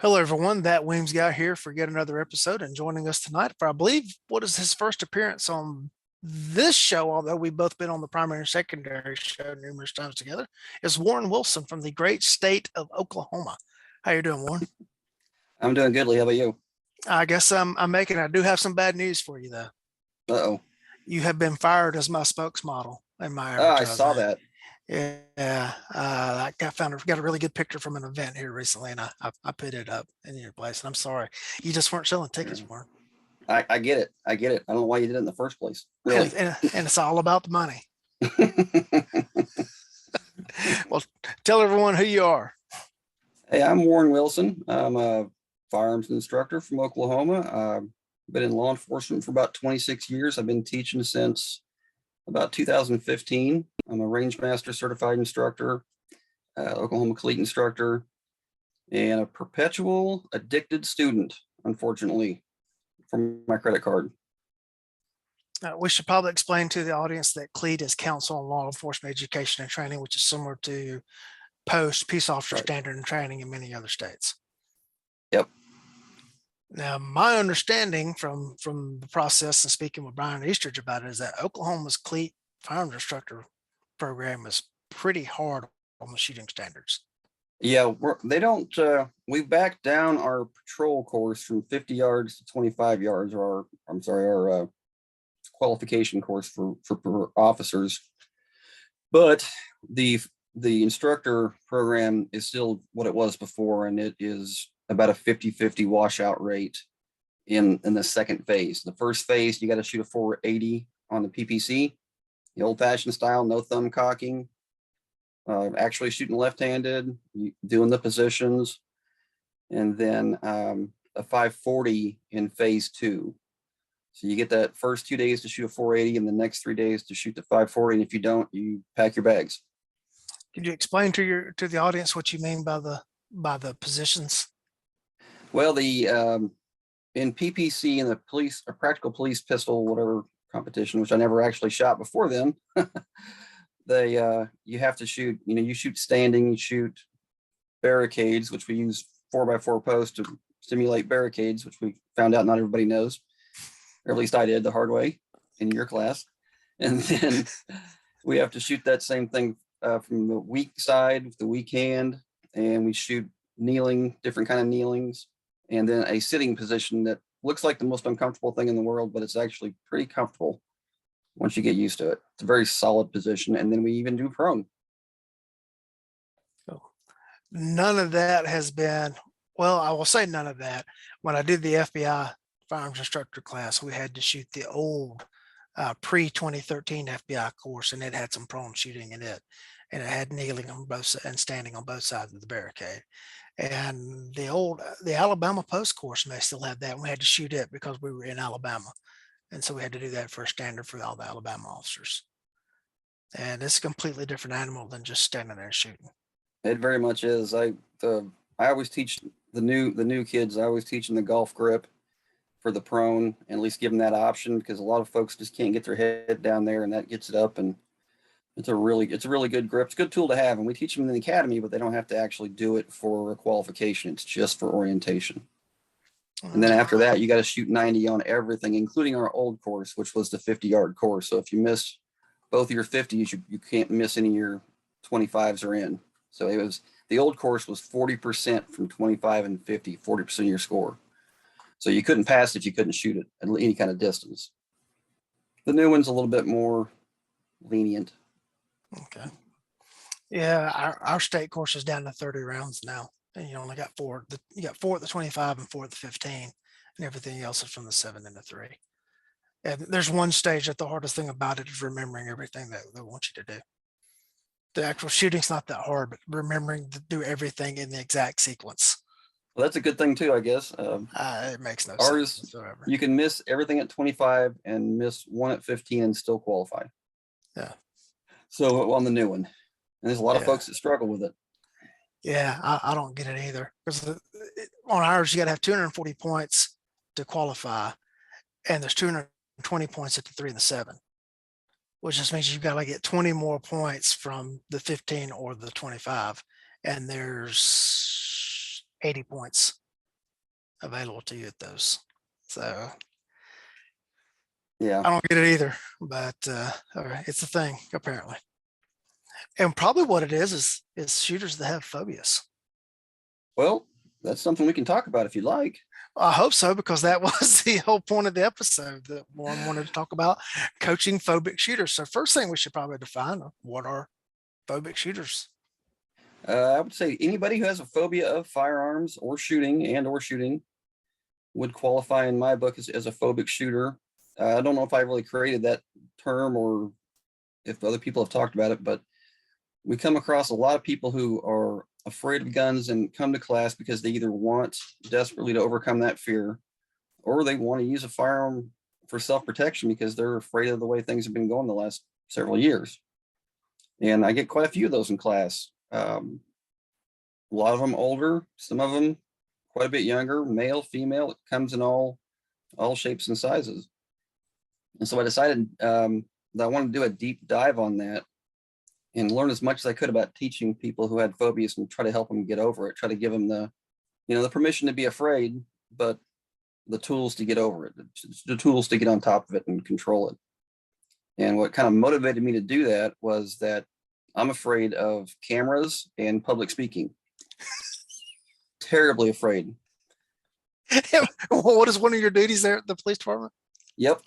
Hello, everyone. That Weems guy here for yet another episode, and joining us tonight for I believe what is his first appearance on this show, although we've both been on the primary and secondary show numerous times together, is Warren Wilson from the great state of Oklahoma. How you doing, Warren? I'm doing good, Lee. How about you? I guess I do have some bad news for you though. Uh-oh. You have been fired as my spokesmodel in my Oh, I saw advertisement. that. Yeah, got a really good picture from an event here recently, and I put it up in your place. And I'm sorry, you just weren't selling tickets Yeah. for it. I get it. I get it. I don't know why you did it in the first place. and, Really. and, and it's all about the money. Well, tell everyone who you are. Hey, I'm Warren Wilson. I'm a firearms instructor from Oklahoma. I've been in law enforcement for about 26 years. I've been teaching since about 2015. I'm a range master certified instructor, Oklahoma cleat instructor, and a perpetual addicted student, unfortunately, from my credit card. We should probably explain to the audience that CLEAT is Council on Law Enforcement Education and Training, which is similar to POST, Peace Officer Right. Standard and Training in many other states. Yep. Now, my understanding from the process and speaking with Brian Eastridge about it is that Oklahoma's CLEAT firearms instructor program is pretty hard on the shooting standards. Yeah, they don't. We backed down our patrol course from 50 yards to 25 yards, or our qualification course for officers. But the the instructor program is still what it was before, and it is about a 50-50 washout rate in the second phase. The first phase, you got to shoot a 480 on the PPC, the old-fashioned style, no thumb cocking, actually shooting left-handed, doing the positions, and then a 540 in phase two. So you get that first 2 days to shoot a 480 and the next 3 days to shoot the 540. And if you don't, you pack your bags. Could you explain to the audience what you mean by the positions? Well, the in PPC and the police or practical police pistol, whatever competition, which I never actually shot before then, you have to shoot, you shoot standing, you shoot barricades, which we use 4x4 posts to simulate barricades, which we found out not everybody knows, or at least I did the hard way in your class. And then we have to shoot that same thing from the weak side with the weak hand, and we shoot kneeling, different kind of kneelings, and then a sitting position that looks like the most uncomfortable thing in the world, but it's actually pretty comfortable once you get used to it. It's a very solid position, and then we even do prone. None of that has been, well, I will say none of that. When I did the FBI firearms instructor class, we had to shoot the old pre-2013 FBI course, and it had some prone shooting in it, and it had kneeling on both and standing on both sides of the barricade. And the Alabama post course may still have that, and we had to shoot it because we were in Alabama, and so we had to do that for a standard for all the Alabama officers. And it's a completely different animal than just standing there shooting. It very much is. I always teach the new kids. I always teach them the golf grip for the prone, and at least give them that option, because a lot of folks just can't get their head down there, and that gets it up. And it's a really good grip. It's a good tool to have, and we teach them in the academy, but they don't have to actually do it for a qualification. It's just for orientation. And then after that, you got to shoot 90 on everything, including our old course, which was the 50-yard course. So if you miss both of your 50s, you can't miss any of your 25s are in. So the old course was 40% from 25 and 50, 40% of your score. So you couldn't pass if you couldn't shoot it at any kind of distance. The new one's a little bit more lenient. Okay. Yeah, our state course is down to 30 rounds now, and you only got four. You got four at the 25 and four at the 15, and everything else is from the 7 and the 3. And there's one stage that the hardest thing about it is remembering everything that they want you to do. The actual shooting's not that hard, but remembering to do everything in the exact sequence. Well, that's a good thing too, I guess. It makes no Ours, sense whatsoever. you can miss everything at 25 and miss one at 15 and still qualify. Yeah. So on the new one, and there's a lot of Yeah. folks that struggle with it. Yeah, I don't get it either, because on ours you got to have 240 points to qualify, and there's 220 points at the 3 and the 7, which just means you've got to get 20 more points from the 15 or the 25, and there's 80 points available to you at those. So Yeah. I don't get it either, but it's a thing apparently. And probably what it is shooters that have phobias. Well, that's something we can talk about if you like. I hope so, because that was the whole point of the episode that Warren wanted to talk about coaching phobic shooters. So first thing we should probably define what are phobic shooters. I would say anybody who has a phobia of firearms or shooting would qualify in my book as a phobic shooter. I don't know if I really created that term or if other people have talked about it, but we come across a lot of people who are afraid of guns and come to class because they either want desperately to overcome that fear or they want to use a firearm for self-protection because they're afraid of the way things have been going the last several years. And I get quite a few of those in class. A lot of them older, some of them quite a bit younger, male, female. It comes in all shapes and sizes. And so I decided that I wanted to do a deep dive on that and learn as much as I could about teaching people who had phobias and try to help them get over it, try to give them the permission to be afraid, but the tools to get over it, the tools to get on top of it and control it. And what kind of motivated me to do that was that I'm afraid of cameras and public speaking. Terribly afraid. What is one of your duties there at the police department? Yep.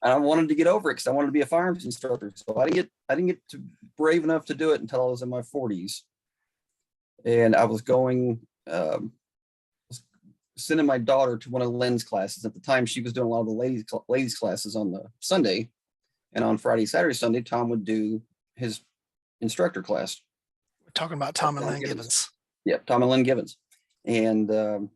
I wanted to get over it because I wanted to be a firearms instructor. So I didn't get to brave enough to do it until I was in my 40s. And I was going, sending my daughter to one of Lynn's classes. At the time, she was doing a lot of the ladies classes on the Sunday. And on Friday, Saturday, Sunday, Tom would do his instructor class. We're talking about Tom and Lynn Gibbons. Yep, Tom and Lynn Gibbons. And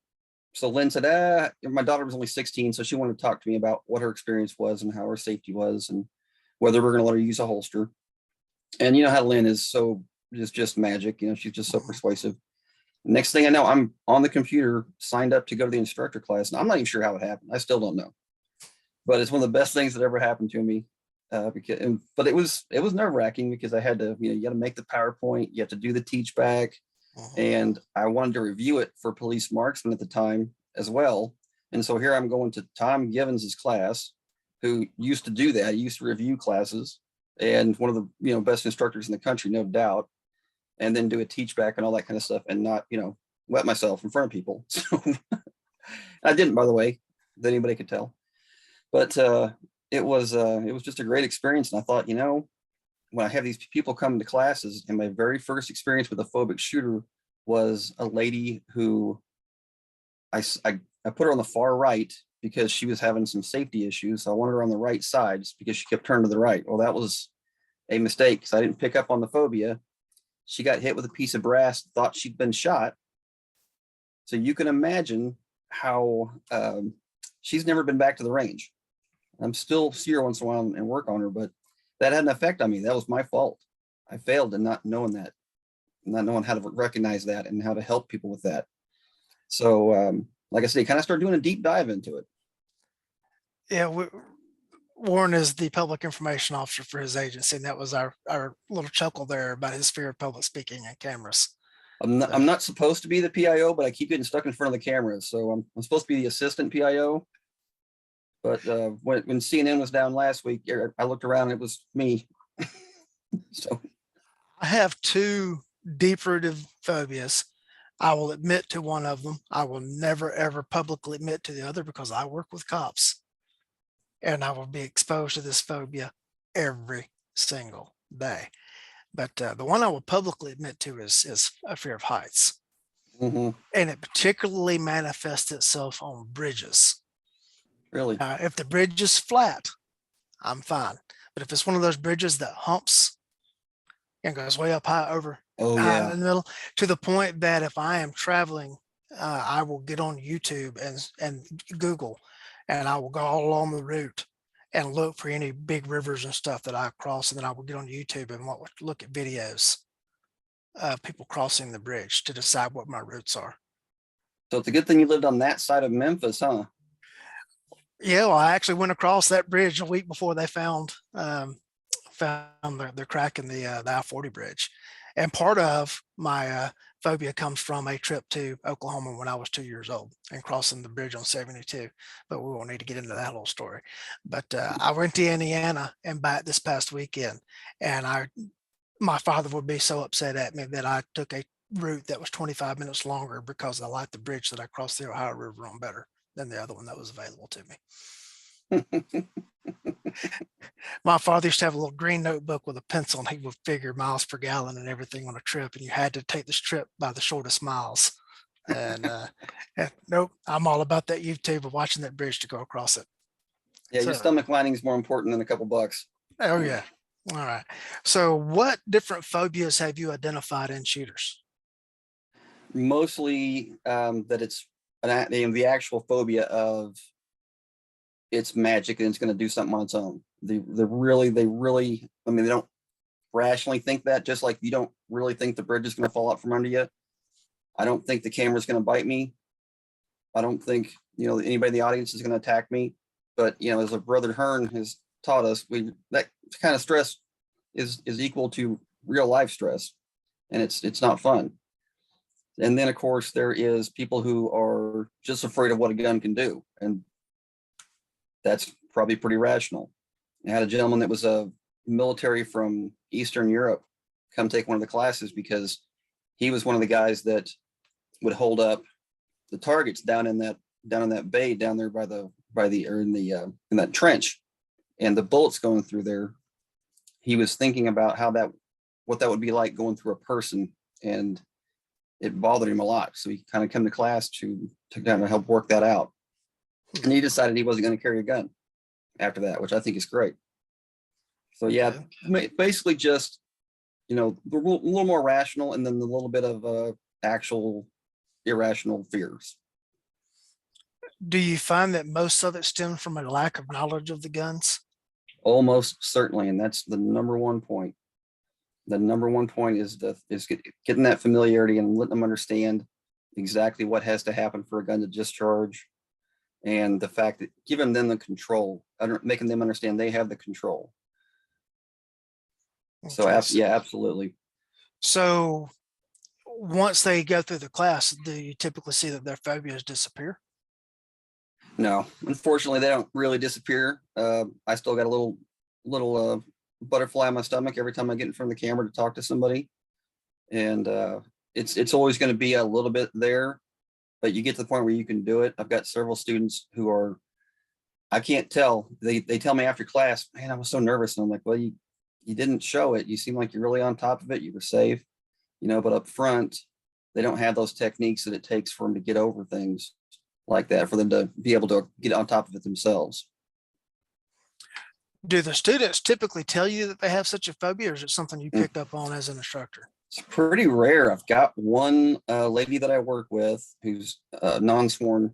so Lynn said, my daughter was only 16, so she wanted to talk to me about what her experience was and how her safety was and whether we're going to let her use a holster. And you know how Lynn is just magic. You know, she's just so persuasive. Next thing I know, I'm on the computer, signed up to go to the instructor class. And I'm not even sure how it happened. I still don't know. But it's one of the best things that ever happened to me. But it was nerve-wracking because I had to, you got to make the PowerPoint, you have to do the teach back. And I wanted to review it for police marksman at the time as well. And so here I'm going to Tom Givens's class, who used to do that. He used to review classes and one of the best instructors in the country, no doubt, and then do a teach back and all that kind of stuff and not, wet myself in front of people. So I didn't, by the way, that anybody could tell. But it was just a great experience. And I thought, when I have these people come to classes, and my very first experience with a phobic shooter was a lady who I put her on the far right because she was having some safety issues. So I wanted her on the right side just because she kept turning to the right. Well, that was a mistake because I didn't pick up on the phobia. She got hit with a piece of brass, thought she'd been shot. So you can imagine how she's never been back to the range. I'm still see her once in a while and work on her, but that had an effect on me. That was my fault. I failed in not knowing how to recognize that and how to help people with that. So, like I said, kind of started doing a deep dive into it. Yeah, Warren is the public information officer for his agency, and that was our little chuckle there about his fear of public speaking and cameras. I'm not supposed to be the PIO, but I keep getting stuck in front of the cameras. So I'm supposed to be the assistant PIO. But when CNN was down last week, I looked around and it was me. So I have two deep-rooted phobias. I will admit to one of them. I will never, ever publicly admit to the other because I work with cops. And I will be exposed to this phobia every single day. But the one I will publicly admit to is a fear of heights. Mm-hmm. And it particularly manifests itself on bridges. Really? If the bridge is flat, I'm fine. But if it's one of those bridges that humps and goes way up high over high in the middle, to the point that if I am traveling, I will get on YouTube and Google, and I will go all along the route and look for any big rivers and stuff that I cross, and then I will get on YouTube and look at videos of people crossing the bridge to decide what my routes are. So it's a good thing you lived on that side of Memphis, huh? Yeah, well, I actually went across that bridge a week before they found the crack in the I-40 bridge. And part of my phobia comes from a trip to Oklahoma when I was 2 years old and crossing the bridge on 72. But we won't need to get into that whole story. But I went to Indiana and back this past weekend, and my father would be so upset at me that I took a route that was 25 minutes longer because I liked the bridge that I crossed the Ohio River on better than the other one that was available to me. My father used to have a little green notebook with a pencil, and he would figure miles per gallon and everything on a trip, and you had to take this trip by the shortest miles. And nope, I'm all about that YouTube of watching that bridge to go across it. Yeah, your So, stomach lining is more important than a couple bucks. oh yeah. All right. So what different phobias have you identified in shooters? Mostly that it's the actual phobia of it's magic and it's going to do something on its own. They really, I mean, they don't rationally think that, just like you don't really think the bridge is going to fall out from under you. I don't think the camera's going to bite me. I don't think, anybody in the audience is going to attack me. But, as a brother Hearn has taught us, that kind of stress is equal to real life stress, and it's not fun. And then, of course, there is people who are just afraid of what a gun can do, and that's probably pretty rational. I had a gentleman that was a military from Eastern Europe come take one of the classes because he was one of the guys that would hold up the targets down in that bay down there in that trench, and the bullets going through there. He was thinking about what that would be like going through a person, and it bothered him a lot. So he kind of come to class to kind of help work that out. And he decided he wasn't going to carry a gun after that, which I think is great. So yeah, basically just, a little more rational, and then a little bit of actual irrational fears. Do you find that most of it stems from a lack of knowledge of the guns? Almost certainly, and that's the number one point. The number one point is getting that familiarity and letting them understand exactly what has to happen for a gun to discharge, and the fact that giving them the control, making them understand they have the control. So yeah, absolutely. So once they go through the class, do you typically see that their phobias disappear? No, unfortunately, they don't really disappear. I still got a little butterfly in my stomach every time I get in front of the camera to talk to somebody, and it's always going to be a little bit there, but you get to the point where you can do it. I've got several students who are, I can't tell. They tell me after class, man, I was so nervous, and I'm like, well, you didn't show it. You seem like you're really on top of it. You were safe, but up front, they don't have those techniques that it takes for them to get over things like that, for them to be able to get on top of it themselves. Do the students typically tell you that they have such a phobia, or is it something you picked up on as an instructor? It's pretty rare. I've got one lady that I work with who's non-sworn,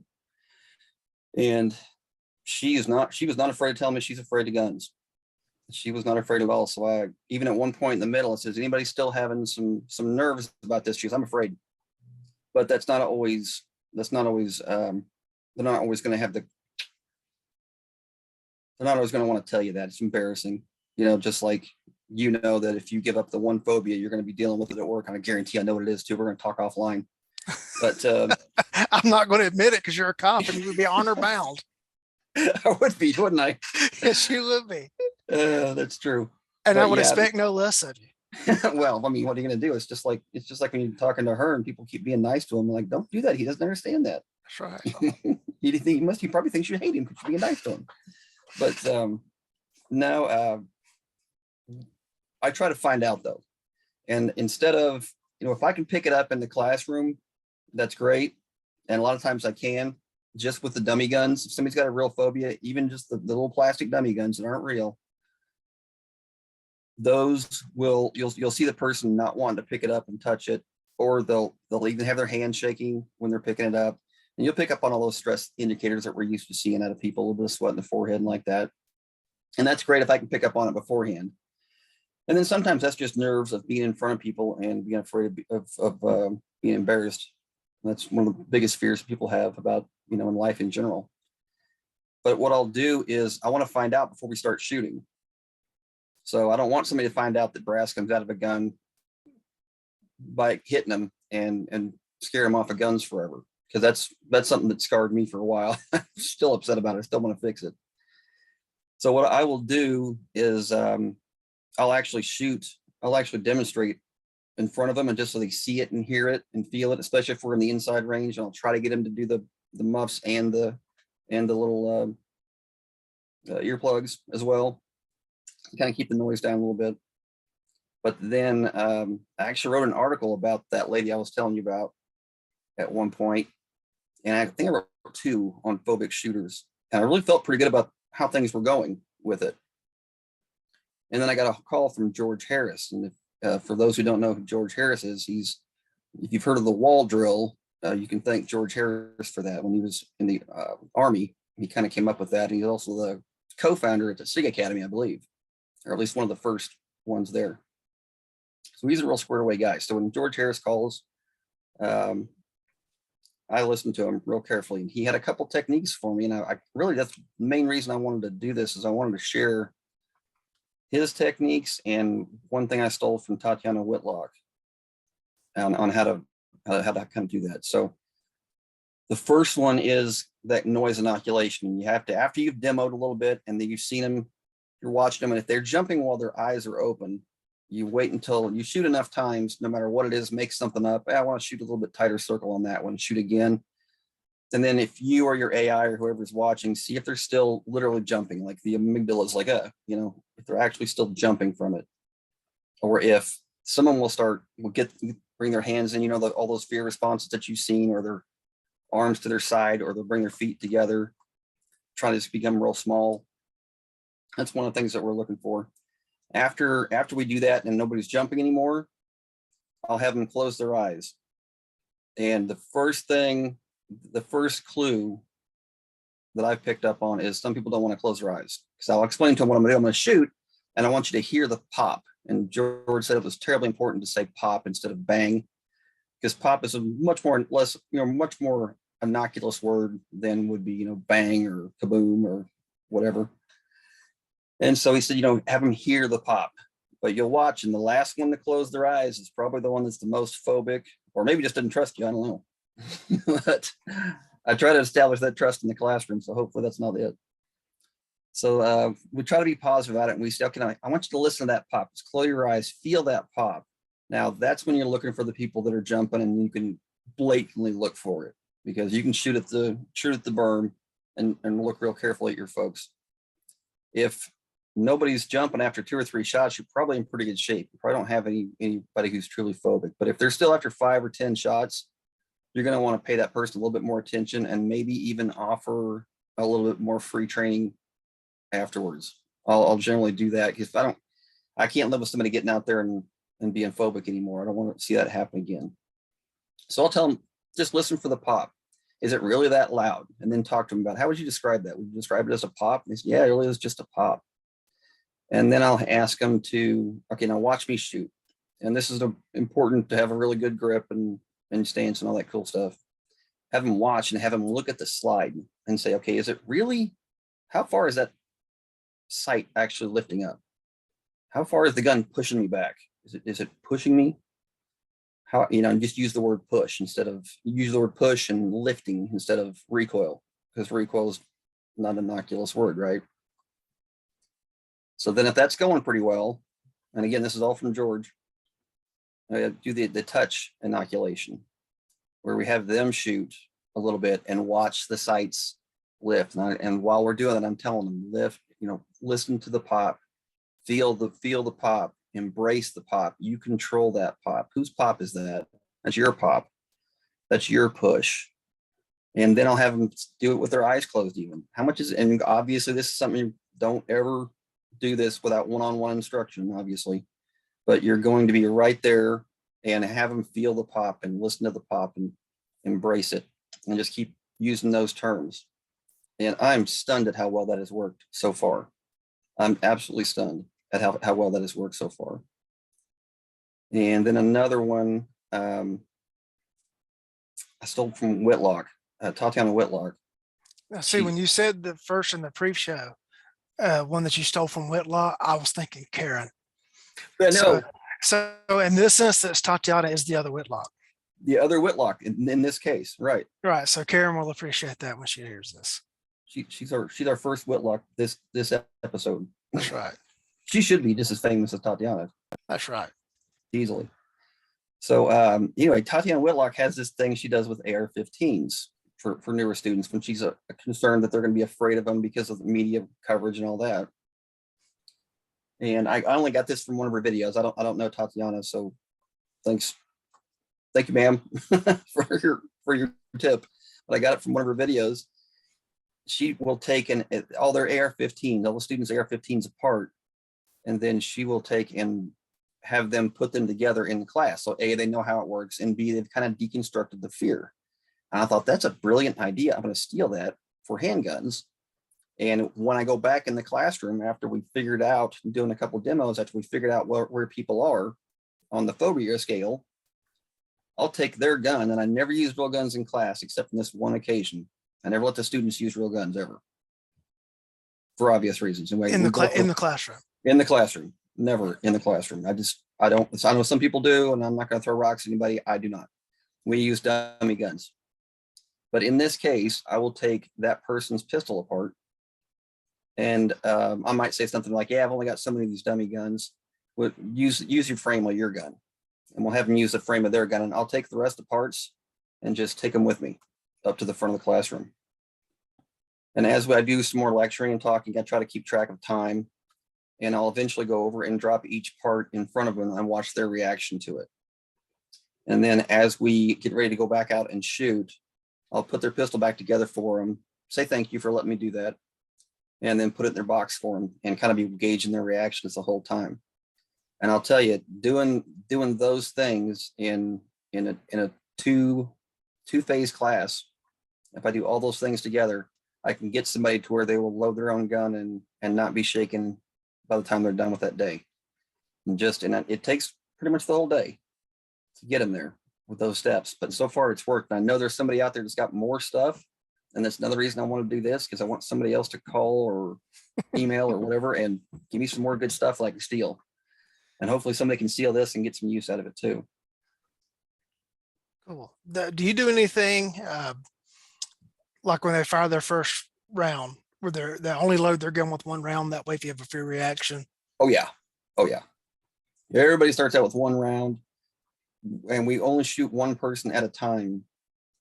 and she was not afraid to tell me she's afraid of guns. She was not afraid at all. So I, even at one point in the middle, it says, anybody still having some nerves about this? She goes, I'm afraid. But they're not always going to have they're not always going to want to tell you that. It's embarrassing, just like, that if you give up the one phobia, you're going to be dealing with it at work. And I guarantee I know what it is too. We're going to talk offline. But I'm not going to admit it because you're a cop and you would be honor bound. I would be, wouldn't I? Yes, you would be. That's true. And I would expect no less of you. Well, I mean, what are you going to do? It's just like when you're talking to her and people keep being nice to him. Like, don't do that. He doesn't understand that. That's right. He probably thinks you hate him because you're being nice to him. But no, I try to find out though. And instead of, if I can pick it up in the classroom, that's great. And a lot of times I can, just with the dummy guns. If somebody's got a real phobia, even just the little plastic dummy guns that aren't real, those you'll see the person not wanting to pick it up and touch it, or they'll even have their hand shaking when they're picking it up. And you'll pick up on all those stress indicators that we're used to seeing out of people, a little bit of sweat in the forehead and like that. And that's great if I can pick up on it beforehand. And then sometimes that's just nerves of being in front of people and being afraid of being embarrassed. That's one of the biggest fears people have about, in life in general. But what I'll do is I want to find out before we start shooting. So I don't want somebody to find out that brass comes out of a gun by hitting them and scare them off of guns forever. Because that's something that scarred me for a while. I'm still upset about it. I still want to fix it. So what I will do is I'll actually demonstrate in front of them, and just so they see it and hear it and feel it, especially if we're in the inside range. And I'll try to get them to do the muffs and the little earplugs as well, kind of keep the noise down a little bit. But then I actually wrote an article about that lady I was telling you about at one point, and I think I wrote 2 on phobic shooters, and I really felt pretty good about how things were going with it. And then I got a call from George Harris, and for those who don't know who George Harris is, if you've heard of the wall drill, you can thank George Harris for that. When he was in the Army, he kind of came up with that. And he's also the co-founder at the SIG Academy, I believe, or at least one of the first ones there. So he's a real squared away guy. So when George Harris calls, I listened to him real carefully, and he had a couple techniques for me. And I really, that's the main reason I wanted to do this, is I wanted to share his techniques and one thing I stole from Tatiana Whitlock on how to kind of do that. So the first one is that noise inoculation. You have to, after you've demoed a little bit and then you've seen them, you're watching them, and if they're jumping while their eyes are open, you wait until you shoot enough times, no matter what it is, make something up. I want to shoot a little bit tighter circle on that one, shoot again. And then if you or your AI or whoever's watching, see if they're still literally jumping, like the amygdala is like, if they're actually still jumping from it. Or if someone will bring their hands in, all those fear responses that you've seen, or their arms to their side, or they'll bring their feet together, try to just become real small. That's one of the things that we're looking for. After we do that and nobody's jumping anymore, I'll have them close their eyes. And the first clue that I've picked up on is some people don't want to close their eyes. So I'll explain to them what I'm going to do. I'm going to shoot, and I want you to hear the pop. And George said it was terribly important to say pop instead of bang, because pop is a much more innocuous word than would be, bang or kaboom or whatever. And so he said, have them hear the pop, but you'll watch, and the last one to close their eyes is probably the one that's the most phobic, or maybe just didn't trust you. I don't know. But I try to establish that trust in the classroom, so hopefully that's not it. So we try to be positive about it, and we say, okay, I want you to listen to that pop. Just close your eyes, feel that pop. Now that's when you're looking for the people that are jumping, and you can blatantly look for it, because you can shoot at the berm and look real carefully at your folks. If nobody's jumping after 2 or 3 shots, you're probably in pretty good shape. You probably don't have anybody who's truly phobic. But if they're still after 5 or 10 shots, you're going to want to pay that person a little bit more attention, and maybe even offer a little bit more free training afterwards. I'll generally do that, because I can't live with somebody getting out there and being phobic anymore. I don't want to see that happen again. So I'll tell them, just listen for the pop. Is it really that loud? And then talk to them about, how would you describe that? Would you describe it as a pop? And they say, yeah, it really is just a pop. And then I'll ask them to, okay, now watch me shoot. And this is important to have a really good grip and stance and all that cool stuff. Have them watch and have them look at the slide and say, okay, is it really, how far is that sight actually lifting up? How far is the gun pushing me back? Is it pushing me? How, and just use the word push use the word push and lifting instead of recoil, because recoil is not an innocuous word, right? So then if that's going pretty well, and again, this is all from George, I do the touch inoculation, where we have them shoot a little bit and watch the sights lift. And while we're doing that, I'm telling them, lift, listen to the pop, feel the pop, embrace the pop. You control that pop. Whose pop is that? That's your pop. That's your push. And then I'll have them do it with their eyes closed even. How much is, and obviously this is something you don't ever do this without one-on-one instruction, obviously, but you're going to be right there and have them feel the pop and listen to the pop and embrace it, and just keep using those terms. And I'm stunned at how well that has worked so far. I'm absolutely stunned at how well that has worked so far. And then another one I stole from Whitlock, Tatiana Whitlock. Now, see, when you said the first in the pre-show, one that you stole from Whitlock, I was thinking Karen. I know. So in this instance, Tatiana is the other Whitlock. The other Whitlock in this case, right? Right. So Karen will appreciate that when she hears this. She's our first Whitlock this episode. That's right. She should be just as famous as Tatiana, That's right. easily. So anyway, Tatiana Whitlock has this thing she does with AR-15s for newer students when she's concerned that they're going to be afraid of them because of the media coverage and all that. And I only got this from one of her videos. I don't know Tatiana, so thank you, ma'am, for your tip. But I got it from one of her videos. She will take all their AR-15s, all the students' AR-15s apart, and then she will take and have them put them together in class. So A, they know how it works, and B, they've kind of deconstructed the fear. And I thought that's a brilliant idea. I'm going to steal that for handguns. And when I go back in the classroom after we figured out, doing a couple of demos, after we figured out where people are on the phobia scale, I'll take their gun, and I never use real guns in class except on this one occasion. I never let the students use real guns ever, for obvious reasons. Anyway, In the classroom. In the classroom, never in the classroom. I know some people do, and I'm not going to throw rocks at anybody. I do not. We use dummy guns. But in this case, I will take that person's pistol apart, and I might say something like, "Yeah, I've only got so many of these dummy guns. Use your frame of your gun," and we'll have them use the frame of their gun, and I'll take the rest of the parts and just take them with me up to the front of the classroom. And as I do some more lecturing and talking, I try to keep track of time, and I'll eventually go over and drop each part in front of them and watch their reaction to it. And then as we get ready to go back out and shoot, I'll put their pistol back together for them, say thank you for letting me do that, and then put it in their box for them and kind of be gauging their reactions the whole time. And I'll tell you, doing those things in a two-phase class, if I do all those things together, I can get somebody to where they will load their own gun and not be shaken by the time they're done with that day. And it takes pretty much the whole day to get them there with those steps. But so far it's worked. And I know there's somebody out there that's got more stuff. And that's another reason I want to do this, because I want somebody else to call or email or whatever and give me some more good stuff like steal. And hopefully somebody can steal this and get some use out of it too. Cool. Do you do anything like when they fire their first round, where they only load their gun with one round? That way, if you have a fear reaction. Oh yeah. Everybody starts out with one round, and we only shoot one person at a time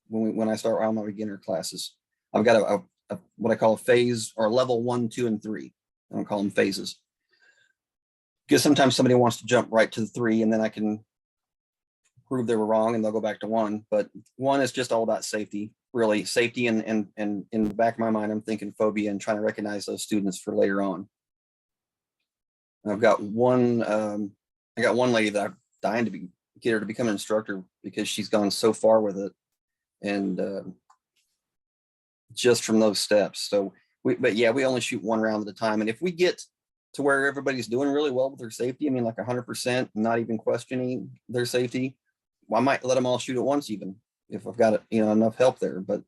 when I start on my beginner classes. I've got a what I call a phase, or level 1, 2, and 3. I don't call them phases, because sometimes somebody wants to jump right to the 3, and then I can prove they were wrong and they'll go back to 1. But 1 is just all about safety, really safety. And in the back of my mind, I'm thinking phobia and trying to recognize those students for later on. I've got one, I got one lady that I'm dying to get her to become an instructor, because she's gone so far with it. And just from those steps. So we only shoot one round at a time. And if we get to where everybody's doing really well with their safety, I mean, like 100%, not even questioning their safety, well, I might let them all shoot at once, even if I've got enough help there. But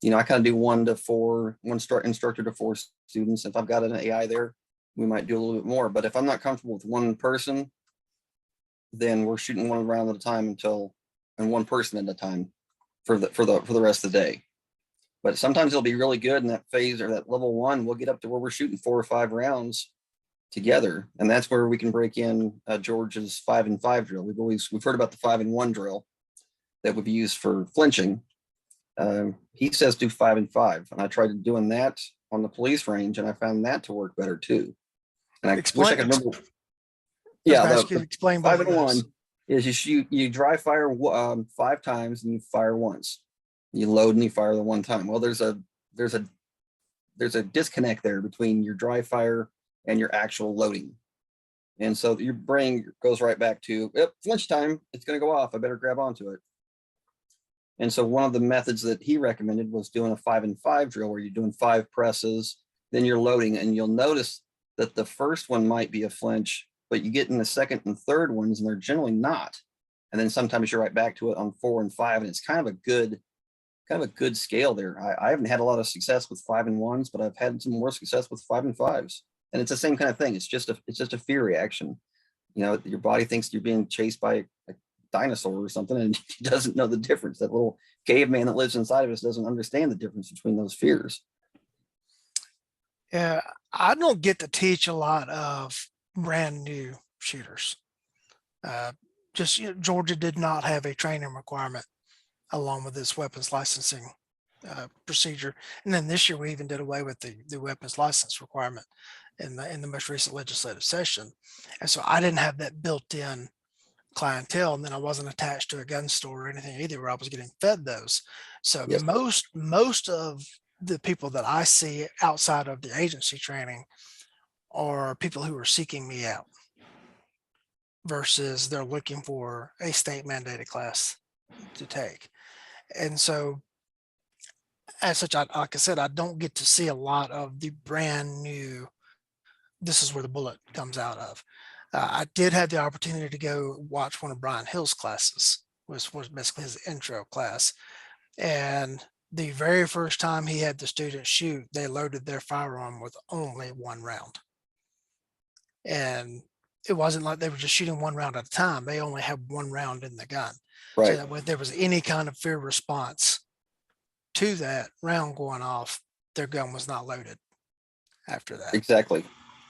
I kind of do 1 to 4, instructor to 4 students. If I've got an AI there, we might do a little bit more. But if I'm not comfortable with one person, then we're shooting one round at a time and one person at a time for the rest of the day. But sometimes it'll be really good in that phase, or that level 1, we'll get up to where we're shooting 4 or 5 rounds together. And that's where we can break in George's 5 and 5 drill. We've heard about the 5 and 1 drill that would be used for flinching. He says do 5 and 5. And I tried doing that on the police range, and I found that to work better too. And I wish I could remember. Yeah, explain 5 and 1 is you dry fire 5 times and you fire once. You load and you fire the one time. Well, there's a disconnect there between your dry fire and your actual loading. And so your brain goes right back to, yep, flinch time, it's going to go off. I better grab onto it. And so one of the methods that he recommended was doing a 5 and 5 drill, where you're doing 5 presses, then you're loading, and you'll notice that the first one might be a flinch, but you get in the second and third ones and they're generally not. And then sometimes you're right back to it on 4 and 5, and it's kind of a good scale there. I haven't had a lot of success with 5 and 1s, but I've had some more success with 5 and 5s. And it's the same kind of thing. It's just a fear reaction. Your body thinks you're being chased by dinosaur or something, and he doesn't know the difference. That little caveman that lives inside of us doesn't understand the difference between those fears. Yeah, I don't get to teach a lot of brand new shooters. Uh, just Georgia did not have a training requirement along with this weapons licensing procedure. And then this year we even did away with the weapons license requirement in the most recent legislative session. And so I didn't have that built in clientele, and then I wasn't attached to a gun store or anything either where I was getting fed those. So Yes, most of the people that I see outside of the agency training are people who are seeking me out versus they're looking for a state mandated class to take. And so as such, like I said, I don't get to see a lot of the brand new, this is where the bullet comes out of. I did have the opportunity to go watch one of Brian Hill's classes, was basically his intro class. And the very first time he had the students shoot, they loaded their firearm with only one round. And it wasn't like they were just shooting one round at a time. They only had one round in the gun. So right. that when there was any kind of fear response to that round going off, their gun was not loaded after that. Exactly.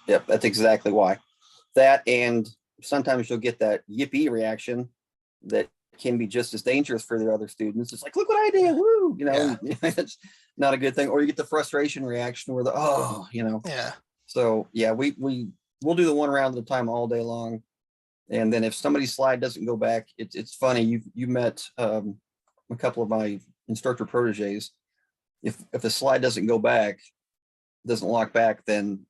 Yep, that's exactly why. That, and sometimes you'll get that yippee reaction that can be just as dangerous for the other students. It's like, look what I did, woo! It's not a good thing. Or you get the frustration reaction where Yeah. So yeah, we'll do the one round at a time all day long. And then if somebody's slide doesn't go back, it's funny. You met a couple of my instructor proteges. If the slide doesn't go back, doesn't lock back, then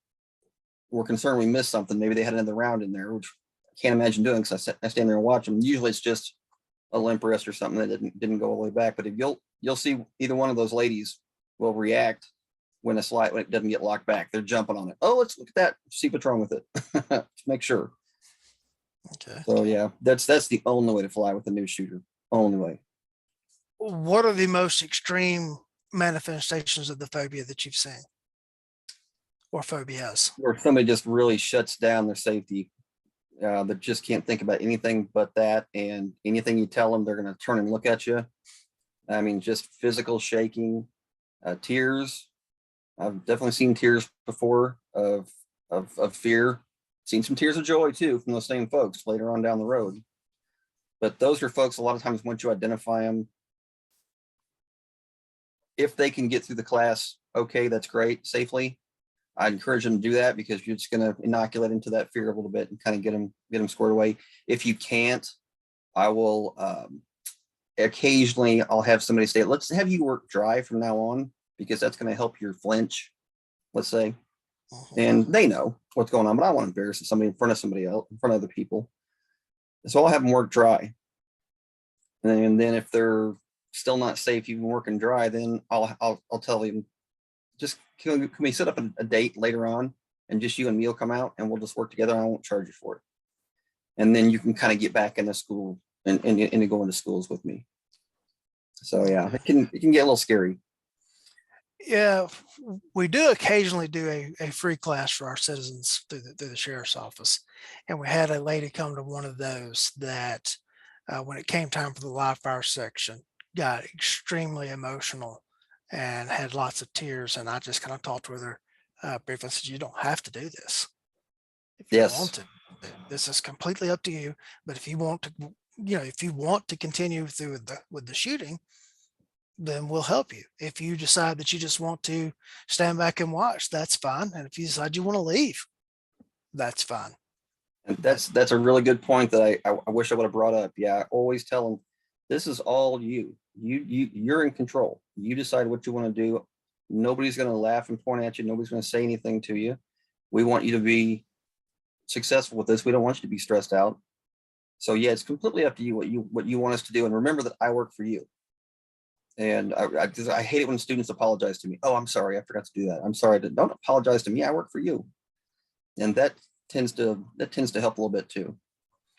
we're concerned we missed something. Maybe they had another round in there, which I can't imagine doing because I stand there and watch them. Usually it's just a limp wrist or something that didn't go all the way back. But if you'll see either one of those ladies will react when it doesn't get locked back. They're jumping on it. Oh, let's look at that. See what's wrong with it. Make sure. Okay. So yeah, that's the only way to fly with a new shooter. Only way. What are the most extreme manifestations of the phobia that you've seen or phobias? Where somebody just really shuts down their safety. That just can't think about anything but that, and anything you tell them, they're going to turn and look at you. I mean, just physical shaking, tears. I've definitely seen tears before of fear. Seen some tears of joy too from those same folks later on down the road. But those are folks, a lot of times once you identify them, if they can get through the class, okay, that's great, safely. I encourage them to do that because you're just going to inoculate into that fear a little bit and kind of get them squared away. If you can't, I will occasionally I'll have somebody say, let's have you work dry from now on, because that's going to help your flinch, let's say. And they know what's going on, but I don't want to embarrass somebody in front of somebody else, in front of other people. So I'll have them work dry. And then if they're still not safe even working dry, then I'll tell them, just can we set up a date later on and just you and me will come out and we'll just work together and I won't charge you for it. And then you can kind of get back into school and go into schools with me. So yeah, it can get a little scary. Yeah, we do occasionally do a free class for our citizens through the sheriff's office. And we had a lady come to one of those that when it came time for the live fire section, got extremely emotional and had lots of tears. And I just kind of talked with her briefly and said, you don't have to do this. If you want to, this is completely up to you. But if you want to, if you want to continue through with the shooting, then we'll help you. If you decide that you just want to stand back and watch, that's fine. And if you decide you want to leave, that's fine. And that's a really good point that I wish I would have brought up. Yeah, I always tell them, this is all you. You're in control. You decide what you want to do. Nobody's going to laugh and point at you. Nobody's going to say anything to you. We want you to be successful with this. We don't want you to be stressed out. So yeah, it's completely up to you what you want us to do. And remember that I work for you. And I hate it when students apologize to me. Oh, I'm sorry, I forgot to do that. I'm sorry. Don't apologize to me. I work for you. And that tends to help a little bit too.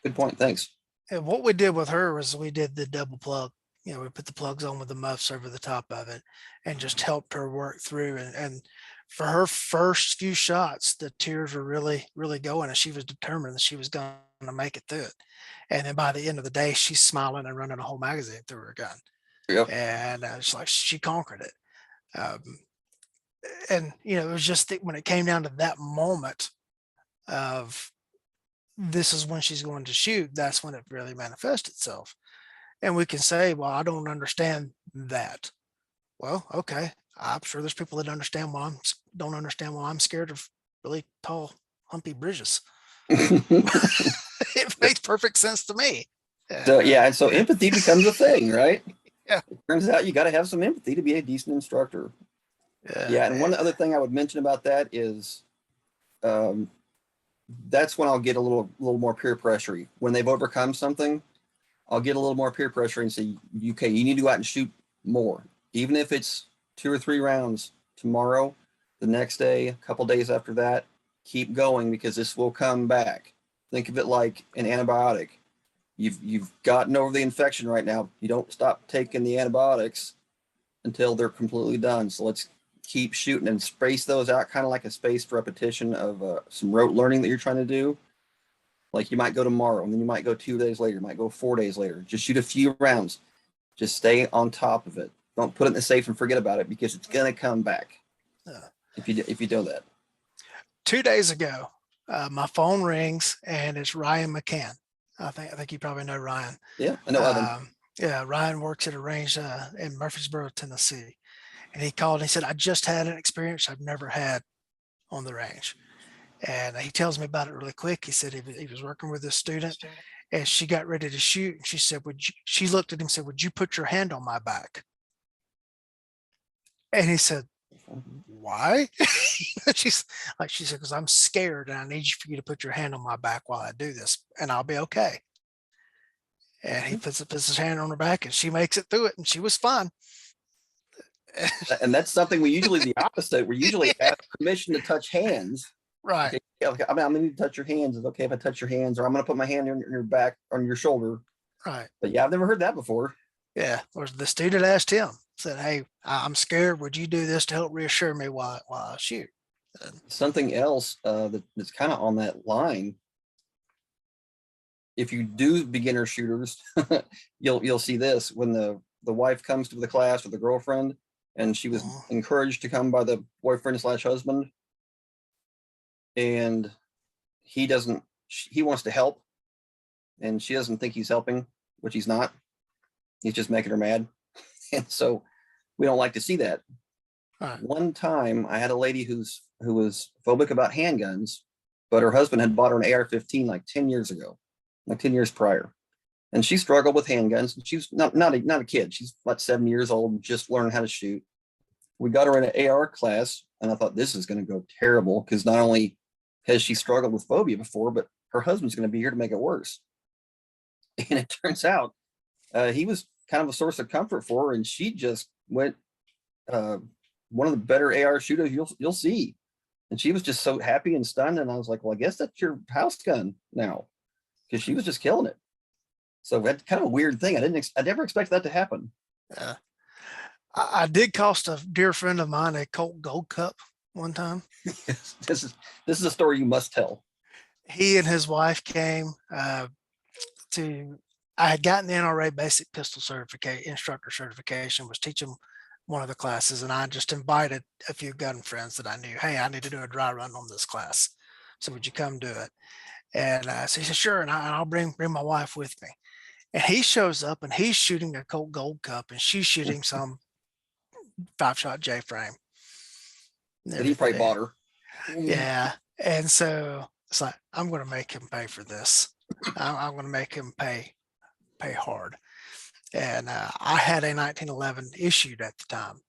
Good point. Thanks. And what we did with her was we did the double plug. We put the plugs on with the muffs over the top of it and just helped her work through. And for her first few shots, the tears were really, really going, and she was determined that she was going to make it through it. And then by the end of the day, she's smiling and running a whole magazine through her gun. Yep. And it's like she conquered it. Um, and it was just that when it came down to that moment of this is when she's going to shoot, that's when it really manifests itself. And we can say, well, I don't understand that. Well, okay. I'm sure there's people that don't understand why I'm scared of really tall, humpy bridges. It makes perfect sense to me. So yeah, and so empathy becomes a thing, right? Yeah. It turns out you got to have some empathy to be a decent instructor. Yeah, and one other thing I would mention about that is, that's when I'll get a little more peer pressure. When they've overcome something, I'll get a little more peer pressure and say, okay, you need to go out and shoot more, even if it's 2 or 3 rounds tomorrow, the next day, a couple days after that. Keep going because this will come back. Think of it like an antibiotic. You've gotten over the infection right now. You don't stop taking the antibiotics until they're completely done. So let's keep shooting and space those out, kind of like a spaced repetition of some rote learning that you're trying to do. Like you might go tomorrow, and then you might go 2 days later, you might go 4 days later. Just shoot a few rounds. Just stay on top of it. Don't put it in the safe and forget about it because it's gonna come back. If you do that. 2 days ago, my phone rings and it's Ryan McCann. I think you probably know Ryan. Yeah, I know Evan. Yeah, Ryan works at a range in Murfreesboro, Tennessee. And he called and he said, I just had an experience I've never had on the range. And he tells me about it really quick. He said he was working with a student and she got ready to shoot. And she said, she looked at him and said, would you put your hand on my back? And he said, why? She said, because I'm scared and I need you for you to put your hand on my back while I do this and I'll be okay. And he puts his hand on her back and she makes it through it and she was fine. And that's something we usually the opposite. We usually ask permission to touch hands. Right. Okay, I'm gonna need to touch your hands. Is it okay if I touch your hands, or I'm gonna put my hand on your back, on your shoulder? Right. But yeah, I've never heard that before. Yeah. Or the student asked him, said, hey, I'm scared. Would you do this to help reassure me while I shoot? Something else that's kind of on that line. If you do beginner shooters, you'll see this when the wife comes to the class with the girlfriend, and she was encouraged to come by the boyfriend / husband, and he wants to help, and she doesn't think he's helping, which he's not. He's just making her mad, and so we don't like to see that. Right. One time, I had a lady who was phobic about handguns, but her husband had bought her an AR-15 like 10 years ago, like 10 years prior. And she struggled with handguns. And she's not a kid. She's about 7 years old and just learning how to shoot. We got her in an AR class, and I thought this is going to go terrible because not only has she struggled with phobia before, but her husband's going to be here to make it worse. And it turns out he was kind of a source of comfort for her, and she just went one of the better AR shooters you'll see. And she was just so happy and stunned. And I was like, well, I guess that's your house gun now, because she was just killing it. So that's kind of a weird thing. I never expected that to happen. I did cost a dear friend of mine a Colt Gold Cup one time. This is a story you must tell. He and his wife came I had gotten the NRA basic pistol instructor certification, was teaching one of the classes, and I just invited a few gun friends that I knew. Hey, I need to do a dry run on this class. So would you come do it? And so he said, sure. And I'll bring my wife with me. And he shows up and he's shooting a Colt Gold Cup and she's shooting some 5-shot J frame. And he probably bought her. Yeah. And so it's like, I'm going to make him pay for this. I'm going to make him pay hard. And I had a 1911 issued at the time.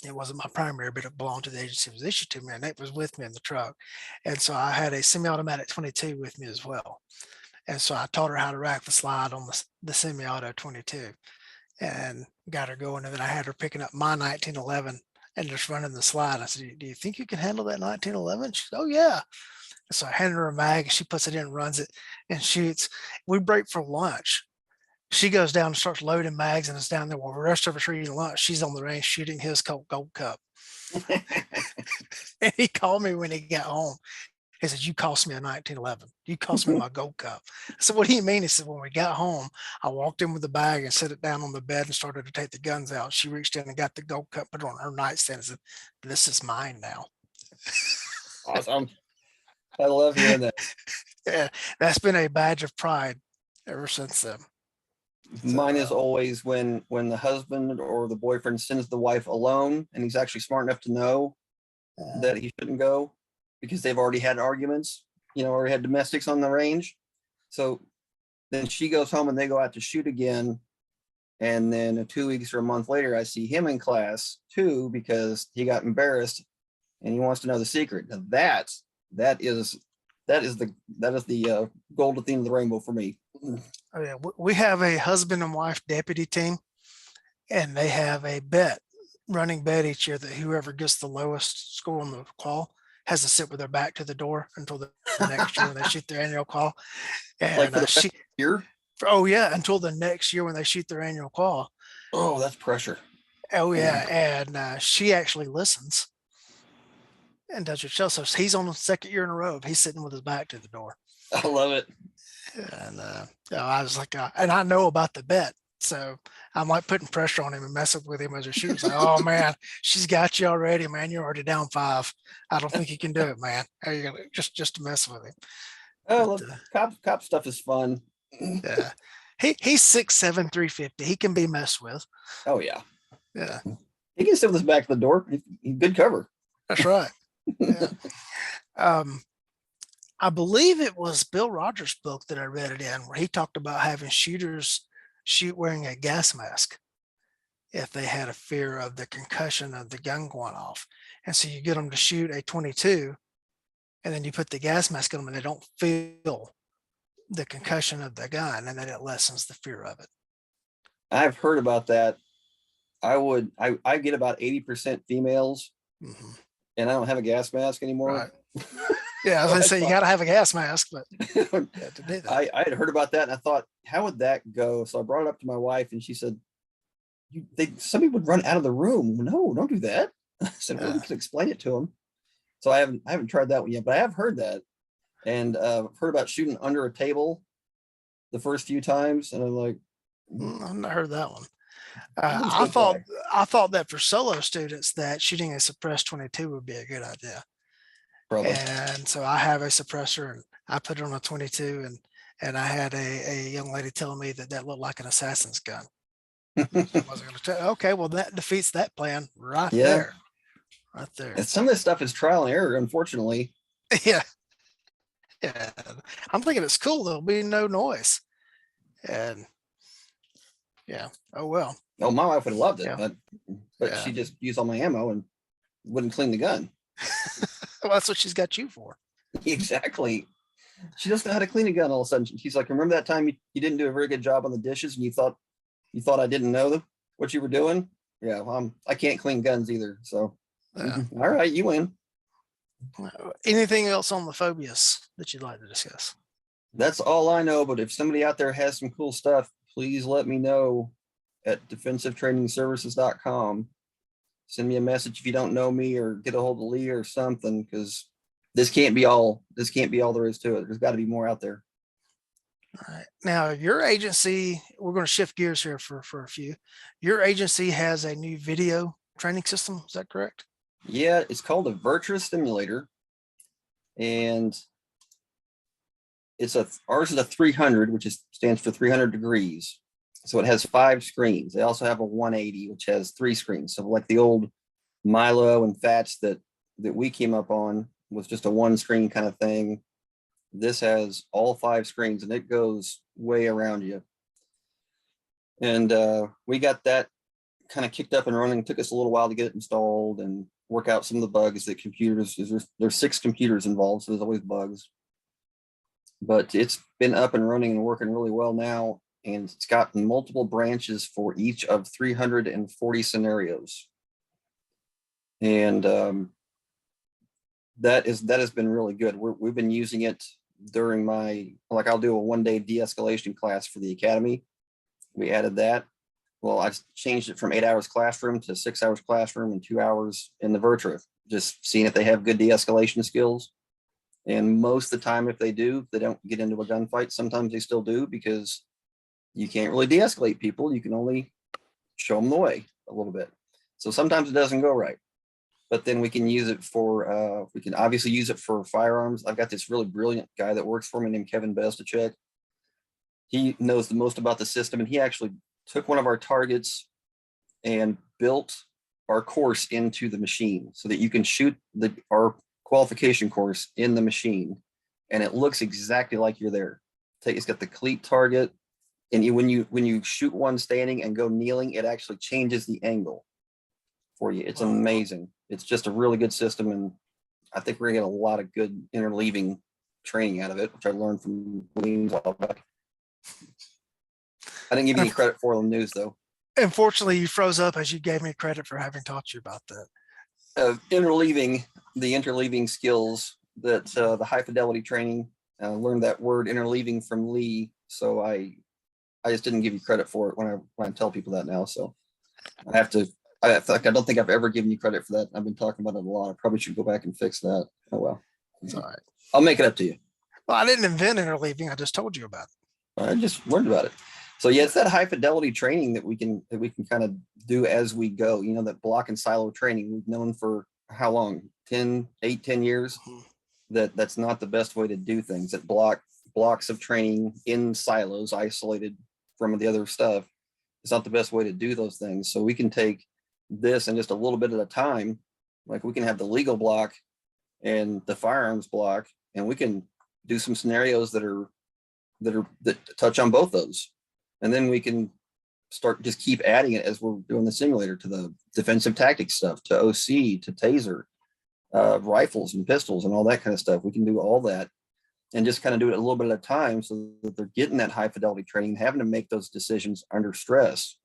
It wasn't my primary, but it belonged to the agency. It was issued to me, and it was with me in the truck. And so I had a semi-automatic 22 with me as well. And so I taught her how to rack the slide on the semi-auto 22 and got her going. And then I had her picking up my 1911 and just running the slide. I said, do you think you can handle that 1911? She said, oh, yeah. And so I handed her a mag, and she puts it in, runs it, and shoots. We break for lunch. She goes down and starts loading mags and is down there while the rest of us are eating lunch. She's on the range shooting his Colt Gold Cup. And he called me when he got home. He said, you cost me a 1911. You cost me my gold cup. I said, what do you mean? He said, when we got home, I walked in with the bag and set it down on the bed and started to take the guns out. She reached in and got the gold cup, put it on her nightstand and said, this is mine now. Awesome. I love hearing that. Yeah, that's been a badge of pride ever since then. Mine is always when the husband or the boyfriend sends the wife alone and he's actually smart enough to know that he shouldn't go because they've already had arguments, already had domestics on the range. So then she goes home and they go out to shoot again. And then 2 weeks or a month later, I see him in class too, because he got embarrassed and he wants to know the secret. Now that is the gold at the end of the rainbow for me. Oh, yeah. We have a husband and wife deputy team, and they have a running bet each year that whoever gets the lowest score on the call has to sit with their back to the door until the next year when they shoot their annual call. And Like for the year? Oh yeah, until the next year when they shoot their annual call. Oh, that's pressure. Oh yeah, and she actually listens and does her show. So he's on the second year in a row. He's sitting with his back to the door. I love it. And I was like, and I know about the bet, so I'm like putting pressure on him and messing with him as a shooter. Like, oh man, she's got you already, man. You're already down 5. I don't think you can do it, man. How you gonna just to mess with him? Oh, cop stuff is fun. Yeah, he's 6'7", 350. He can be messed with. Oh yeah, yeah. He can sit with his back to the door. He's good cover. That's right. Yeah. I believe it was Bill Rogers' book that I read it in, where he talked about having shooters shoot wearing a gas mask if they had a fear of the concussion of the gun going off. And so you get them to shoot a 22, and then you put the gas mask on them, and they don't feel the concussion of the gun, and then it lessens the fear of it. I've heard about that. I get about 80% females, and I don't have a gas mask anymore. Right. Yeah, I was gonna say you got to have a gas mask, but to do that. I had heard about that, and I thought, how would that go? So I brought it up to my wife, and she said, "Some people would run out of the room." No, don't do that. I said, "Well, we can explain it to them." So I haven't tried that one yet, but I have heard that, and heard about shooting under a table the first few times, and I'm like, I've not heard that one. I thought that for solo students that shooting a suppressed 22 would be a good idea. Probably. And so I have a suppressor, and I put it on a 22, and I had a young lady telling me that looked like an assassin's gun. I wasn't going to tell. Okay, well that defeats that plan right there. Right there. And some of this stuff is trial and error, unfortunately. Yeah. Yeah. I'm thinking it's cool. There'll be no noise. And yeah. Oh well. Oh, my wife would have loved it, but she just used all my ammo and wouldn't clean the gun. Well, that's what she's got you for. Exactly. She doesn't know how to clean a gun. All of a sudden, she's like, "Remember that time you didn't do a very good job on the dishes, and you thought I didn't know what you were doing?" Yeah, well, I can't clean guns either. So, all right, you win. Anything else on the phobias that you'd like to discuss? That's all I know. But if somebody out there has some cool stuff, please let me know at defensivetrainingservices.com. Send me a message if you don't know me, or get a hold of Lee or something, because this can't be all there is to it. There's got to be more out there. All right. Now, your agency, we're going to shift gears here for a few. Your agency has a new video training system. Is that correct? Yeah, it's called a Virtuous Simulator, and ours is a 300, which stands for 300 degrees. So it has 5 screens. They also have a 180, which has 3 screens. So like the old Milo and Fats that we came up on was just a 1 screen kind of thing. This has all 5 screens, and it goes way around you. And we got that kind of kicked up and running. It took us a little while to get it installed and work out some of the bugs that computers, there's 6 computers involved, so there's always bugs. But it's been up and running and working really well now. And it's got multiple branches for each of 340 scenarios. And that has been really good. We've been using it during I'll do a 1-day de-escalation class for the academy. We added that. Well, I've changed it from 8 hours classroom to 6 hours classroom and 2 hours in the Virtua, just seeing if they have good de-escalation skills. And most of the time, if they do, they don't get into a gunfight. Sometimes they still do, because you can't really de-escalate people. You can only show them the way a little bit. So sometimes it doesn't go right. But then we can use it for, we can obviously use it for firearms. I've got this really brilliant guy that works for me named Kevin Bestachek. He knows the most about the system, and he actually took one of our targets and built our course into the machine so that you can shoot our qualification course in the machine, and it looks exactly like you're there. It's got the cleat target, and when you shoot one standing and go kneeling, it actually changes the angle for you. It's amazing. It's just a really good system, and I think we're gonna get a lot of good interleaving training out of it, which I learned from Weems a while back. I didn't give you any credit for the news, though. Unfortunately, you froze up as you gave me credit for having taught you about that. The interleaving skills that the high fidelity training, learned that word interleaving from Lee. So I just didn't give you credit for it when I tell people that now. So I have to. I don't think I've ever given you credit for that. I've been talking about it a lot. I probably should go back and fix that. Oh well. It's all right. I'll make it up to you. Well, I didn't invent interleaving. I just told you about it. I just learned about it. So yeah, it's that high fidelity training that we can kind of do as we go. You know, that block and silo training we've known for how long? 10 years. That's not the best way to do things. That blocks of training in silos, isolated from the other stuff. It's not the best way to do those things. So we can take this and just a little bit at a time. Like we can have the legal block and the firearms block, and we can do some scenarios that touch on both those. And then we can just keep adding it as we're doing the simulator, to the defensive tactics stuff, to OC, to taser, rifles and pistols and all that kind of stuff. We can do all that and just kind of do it a little bit at a time, so that they're getting that high fidelity training, having to make those decisions under stress.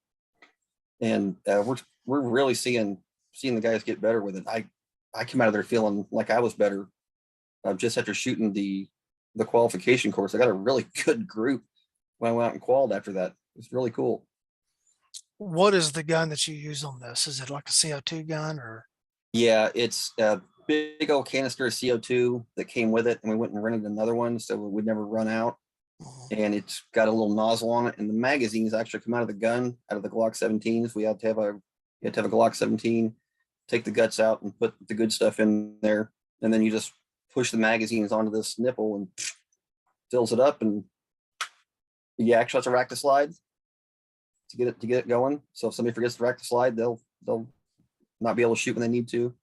And we're really seeing the guys get better with it. I came out of there feeling like I was better just after shooting the qualification course. I got a really good group when I went out and qualified after that. It's really cool. What is the gun that you use on this? Is it like a CO2 gun or? Yeah, it's a big old canister of CO2 that came with it, and we went and rented another one so we'd never run out. And it's got a little nozzle on it, and the magazines actually come out of the gun, out of the Glock 17s. We had to have a Glock 17, take the guts out and put the good stuff in there, and then you just push the magazines onto this nipple and fills it up, and you actually have to rack the slide to get it going. So if somebody forgets to rack the slide, they'll not be able to shoot when they need to.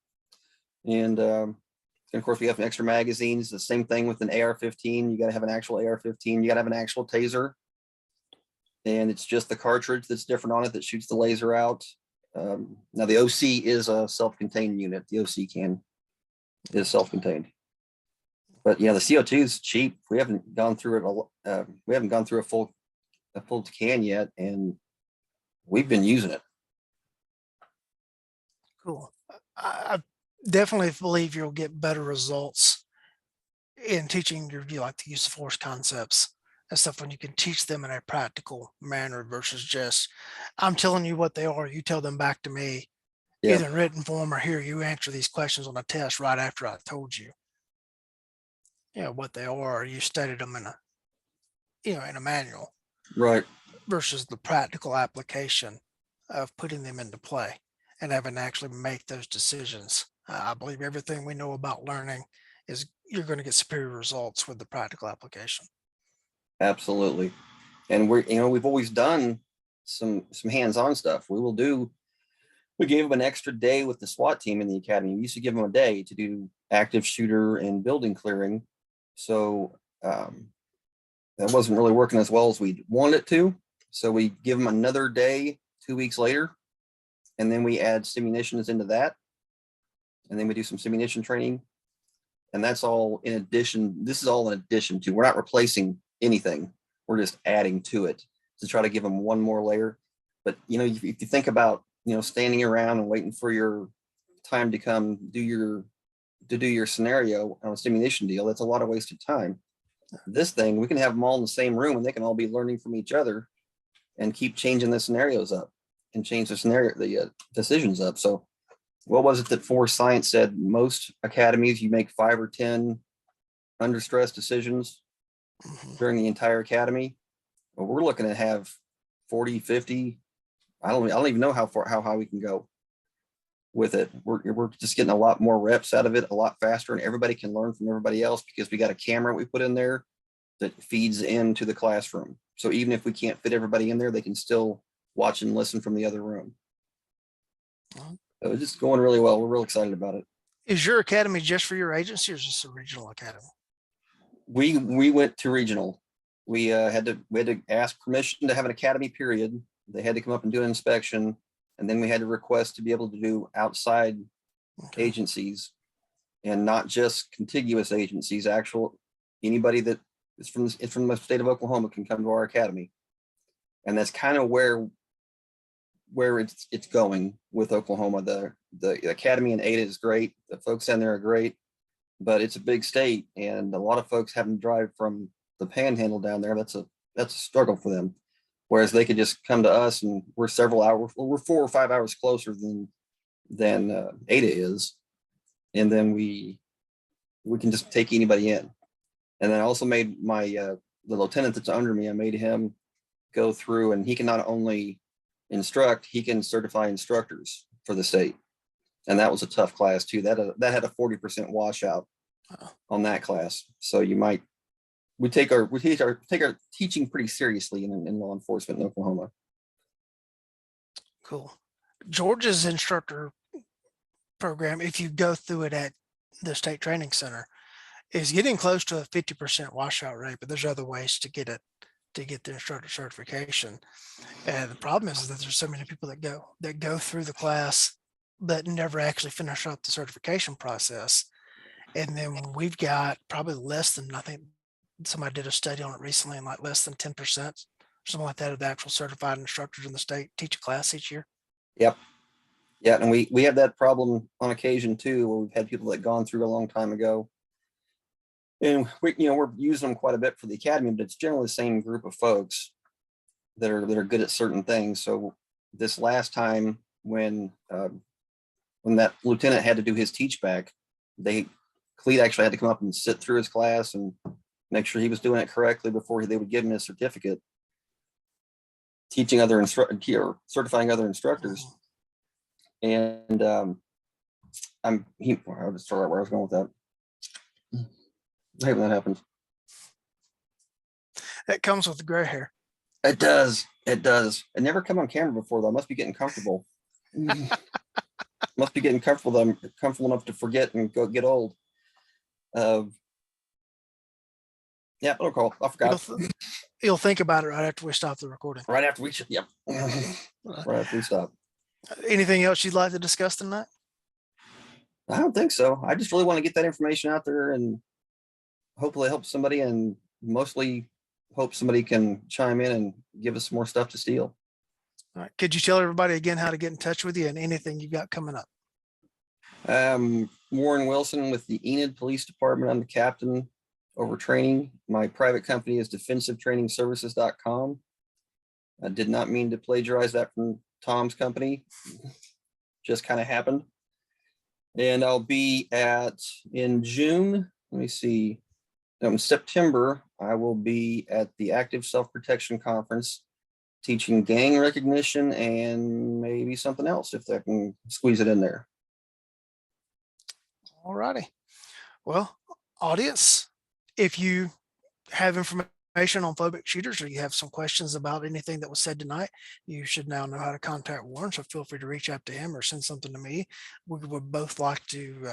And of course, we have extra magazines. The same thing with an AR-15. You got to have an actual AR-15. You got to have an actual taser, and it's just the cartridge that's different on it that shoots the laser out. Now the OC is a self-contained unit. The OC can is self-contained, but yeah, the CO2 is cheap. We haven't gone through it. We haven't gone through a full can yet, and we've been using it. Cool. I definitely believe you'll get better results in teaching you like the use of force concepts and stuff when you can teach them in a practical manner versus just, I'm telling you what they are, you tell them back to me, either in written form or here, you answer these questions on a test right after I told you, what they are, or you studied them in a manual. Right. Versus the practical application of putting them into play and having to actually make those decisions. I believe everything we know about learning is you're going to get superior results with the practical application. Absolutely. And we've always done some hands-on stuff. We gave them an extra day with the SWAT team in the academy. We used to give them a day to do active shooter and building clearing. So that wasn't really working as well as we wanted it to. So we give them another day 2 weeks later, and then we add simunitions into that. And then we do some simunition training. And that's all in addition. This is all in addition to, we're not replacing anything. We're just adding to it to try to give them one more layer. But, if you think about, standing around and waiting for your time to come do your scenario on a simunition deal, that's a lot of wasted time. This thing, we can have them all in the same room and they can all be learning from each other and keep changing the scenarios up and change the decisions up. So what was it that Force Science said? Most academies, you make 5 or 10 under stress decisions Mhm. during the entire academy. But we're looking to have 40, 50. I don't even know how high we can go with it. We're just getting a lot more reps out of it a lot faster, and everybody can learn from everybody else because we got a camera we put in there that feeds into the classroom. So even if we can't fit everybody in there, they can still watch and listen from the other room. Mhm. So it's just going really well. We're real excited about it. Is your academy just for your agency, or is this a regional academy? We went to regional. We had to ask permission to have an academy period. They had to come up and do an inspection, and then we had to request to be able to do outside Okay. agencies and not just contiguous agencies. Actual anybody that is from the state of Oklahoma can come to our academy, and that's kind of where it's going with Oklahoma. The academy in Ada is great. The folks down there are great, but it's a big state, and a lot of folks having to drive from the Panhandle down there. That's a struggle for them. Whereas they could just come to us, and we're several hours. Well, we're 4 or 5 hours closer than Ada is, and then we can just take anybody in. And then I also made my the lieutenant that's under me. I made him go through, and he can not only instruct, he can certify instructors for the state. And that was a tough class too. That had a 40% washout on that class. So we take our teaching pretty seriously in law enforcement in Oklahoma. Cool. Georgia's instructor program, if you go through it at the state training center, is getting close to a 50% washout rate, but there's other ways to get the instructor certification. And the problem is that there's so many people that go through the class that never actually finish up the certification process. And then we've got probably less than, I think somebody did a study on it recently, and like less than 10%, something like that, of the actual certified instructors in the state teach a class each year. Yep. Yeah, and we have that problem on occasion too, where we've had people that gone through a long time ago, and we're using them quite a bit for the academy, but it's generally the same group of folks that are good at certain things. So this last time when that lieutenant had to do his teach back, Cleat actually had to come up and sit through his class and make sure he was doing it correctly before they would give him his certificate, teaching other instructors or certifying other instructors. And I'll just start out where I was going with that. I hate when that happens. That comes with the gray hair. It does. It never come on camera before though. I must be getting comfortable. Must be getting comfortable. I'm comfortable enough to forget and go get old. Yeah, no call. I forgot. You'll think about it right after we stop the recording. Right after we yep. Right after we stop. Anything else you'd like to discuss tonight? I don't think so. I just really want to get that information out there and hopefully help somebody, and mostly hope somebody can chime in and give us more stuff to steal. All right. Could you tell everybody again how to get in touch with you and anything you've got coming up? Warren Wilson with the Enid Police Department. I'm the captain over training. My private company is defensivetrainingservices.com. I did not mean to plagiarize that from Tom's company. Just kind of happened. And I'll be in June, let me see, in September, I will be at the Active Self-Protection Conference teaching gang recognition and maybe something else if I can squeeze it in there. All righty. Well, audience, if you have information on phobic shooters, or you have some questions about anything that was said tonight, you should now know how to contact Warren. So feel free to reach out to him or send something to me. We would both like to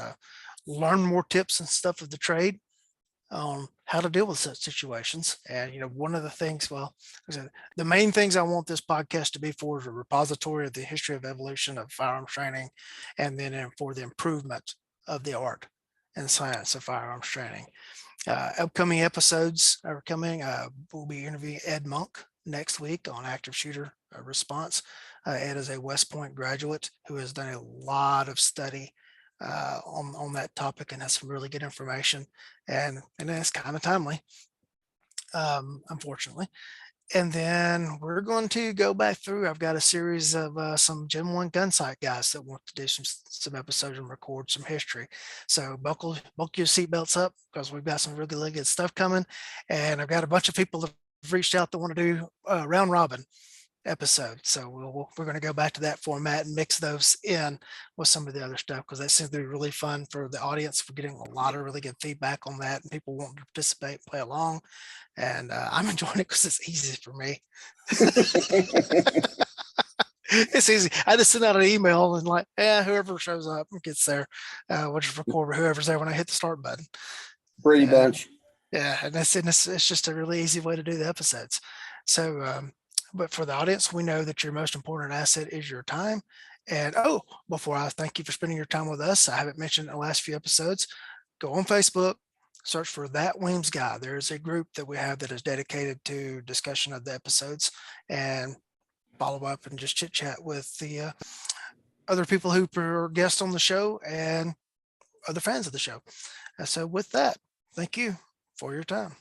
learn more tips and stuff of the trade on how to deal with such situations. And, one of the things, the main things I want this podcast to be for is a repository of the history of evolution of firearms training, and then for the improvement of the art and science of firearms training. Upcoming episodes are coming. We'll be interviewing Ed Monk next week on active shooter response. Ed is a West Point graduate who has done a lot of study on that topic and has some really good information, and it's kind of timely, unfortunately. And then we're going to go back through. I've got a series of some Gen 1 gun sight guys that want to do some episodes and record some history. So buckle your seatbelts up because we've got some really good stuff coming. And I've got a bunch of people that have reached out that want to do round robin episode. So we're going to go back to that format and mix those in with some of the other stuff because that seems to be really fun for the audience. We're getting a lot of really good feedback on that, and people want to participate, play along, and I'm enjoying it because it's easy for me. It's easy. I just send out an email and like, yeah, whoever shows up gets there. We'll just record whoever's there when I hit the start button. Brady Bunch. Yeah, and it's just a really easy way to do the episodes. So, but for the audience, we know that your most important asset is your time. And oh, before I thank you for spending your time with us, I haven't mentioned in the last few episodes. Go on Facebook, search for That Weems Guy. There is a group that we have that is dedicated to discussion of the episodes and follow up and just chit chat with the other people who are guests on the show and other fans of the show. And so, with that, thank you for your time.